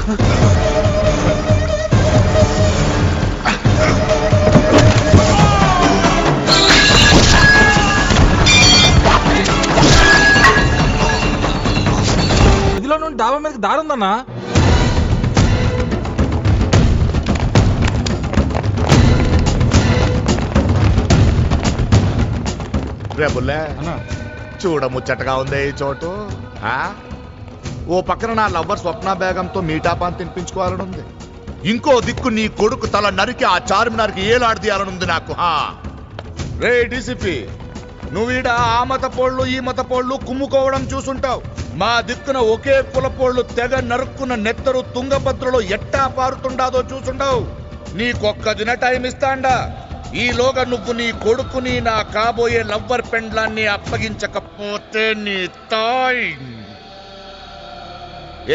ఇదిలో నుండి డాబా మీదకి దారి ఉందన్నా. రేపుల్లే చూడ ముచ్చటగా ఉంది ఈ చోటు. ఓ పక్కన నా లవ్వర్ స్వప్న బేగంతో మీటాపాన్ తినిపించుకోవాలని ఉంది, ఇంకో దిక్కు నీ కొడుకు తల నరికి ఆ చార్మినార్కి ఏలాడదీయాలనుంది నాకు. రే డీసీపీ, నువ్వీడ ఆ మత పోళ్ళు ఈ మత పోళ్ళు కుమ్ముకోవడం చూసుంటావు. మా దిక్కున ఒకే కులపోళ్ళు తెగ నరుక్కున్న నెత్తరు తుంగభద్రలో ఎట్టా పారుతుండాదో చూసుంటావు. నీకొక్క దిన టైం ఇస్తాండా. ఈలోగా నువ్వు నీ కొడుకుని నా కాబోయే లవ్వర్ పెండ్లాన్ని అప్పగించకపోతే నీ తాయ్.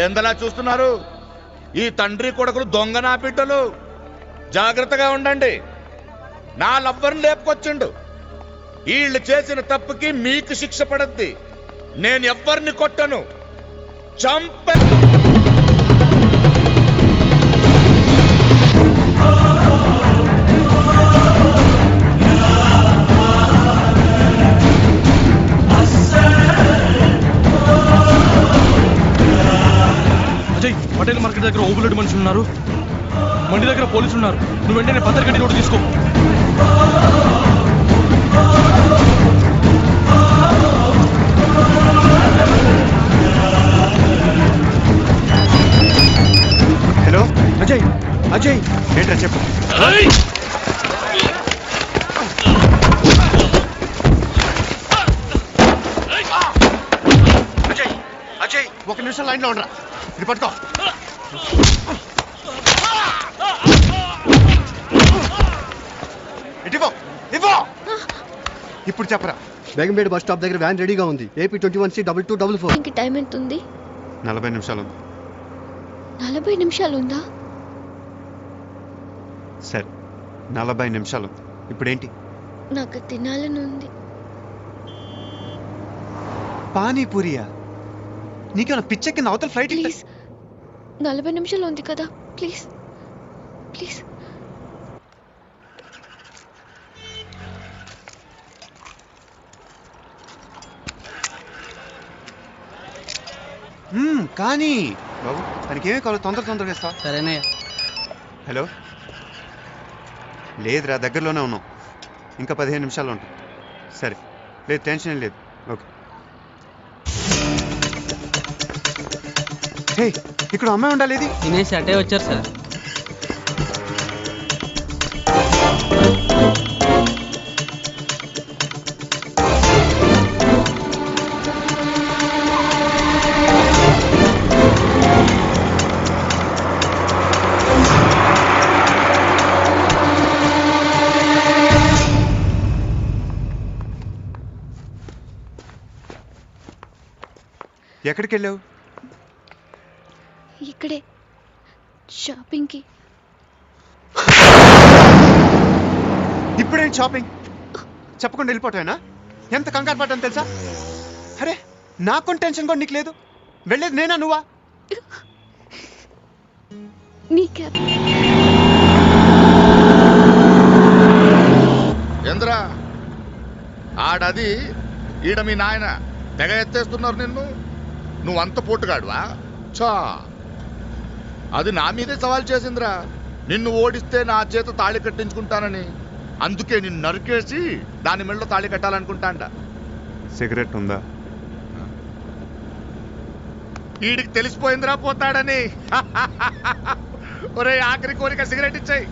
ఏందలా చూస్తున్నారు? ఈ తండ్రి కొడుకులు దొంగ నా బిడ్డలు, జాగ్రత్తగా ఉండండి. నా లవ్వర్ని లేపుకొచ్చిండు. వీళ్ళు చేసిన తప్పుకి మీకు శిక్ష పడద్ది. నేను ఎవ్వరిని కొట్టను, చంపే. అజయ్, పటేల్ మార్కెట్ దగ్గర ఓబులెడ్డి మనుషులు ఉన్నారు, మండి దగ్గర పోలీసులు ఉన్నారు. నువ్వు వెంటనే పత్రికటి రోడ్డు తీసుకో. హలో అజయ్, అజయ్ ఏంట్రా చెప్పు. అజయ్, అజయ్ ఒక నిమిషం లైన్లో ఉండరా. ఇది పట్టుకో. ఇదిగో ఇవ్వో. ఇప్పుడు చెప్పరా. బేగంపేట బస్ స్టాప్ దగ్గర వ్యాన్ రెడీగా ఉంది. AP 21C2244. ఇంక టైం ఎంత ఉంది? 40 నిమిషాలు ఉంది. 40 నిమిషాలు ఉందా? సరే 40 నిమిషాలు. ఇప్పుడేంటి? నాకు తినాలని ఉంది. పానీపూరియా? నీకేమైనా పిచ్చెక్కింది? అవతల ఫ్లైట్. ప్లీజ్ 40 నిమిషాలు ఉంది కదా, ప్లీజ్ ప్లీజ్. కానీ బాబు తనకి ఏమీ కావాలి, తొందరగా ఇస్తా. సరేనే. హలో, లేదురా దగ్గరలోనే ఉన్నాం, ఇంకా 15 నిమిషాలు ఉంటాం. సరే, లేదు టెన్షన్ ఏం లేదు. ఓకే. హే, ఇక్కడ అమ్మాయి ఉండాలి. ఇది తినేసి అటే వచ్చారు సార్. ఎక్కడికి వెళ్ళావు? ఇక్కడే షాపింగ్కి. ఇప్పుడేంటి షాపింగ్? చెప్పకుండా వెళ్ళిపోతావేనా? ఎంత కంగారు పడ్డాను తెలుసా? అరే నాకు టెన్షన్ కూడా నీకు లేదు. వెళ్ళేది నేనా నువ్వా? నీకే ఏంద్రా ఆడది, ఈడ మీ నాయన తెగ ఎత్తేస్తున్నారు నిన్ను. నువ్వంత పోటుగాడువా? చా, అది నా మీదే సవాల్ చేసిందిరా. నిన్ను ఓడిస్తే నా చేత తాళి కట్టించుకుంటానని. అందుకే నిన్ను నరికేసి దాని మెడలో తాళి కట్టాలనుకుంటాంట. సిగరెట్ ఉందా? వీడికి తెలిసిపోయిందిరా పోతాడని. ఒరే ఆఖరి కోరిక సిగరెట్ ఇచ్చాయి.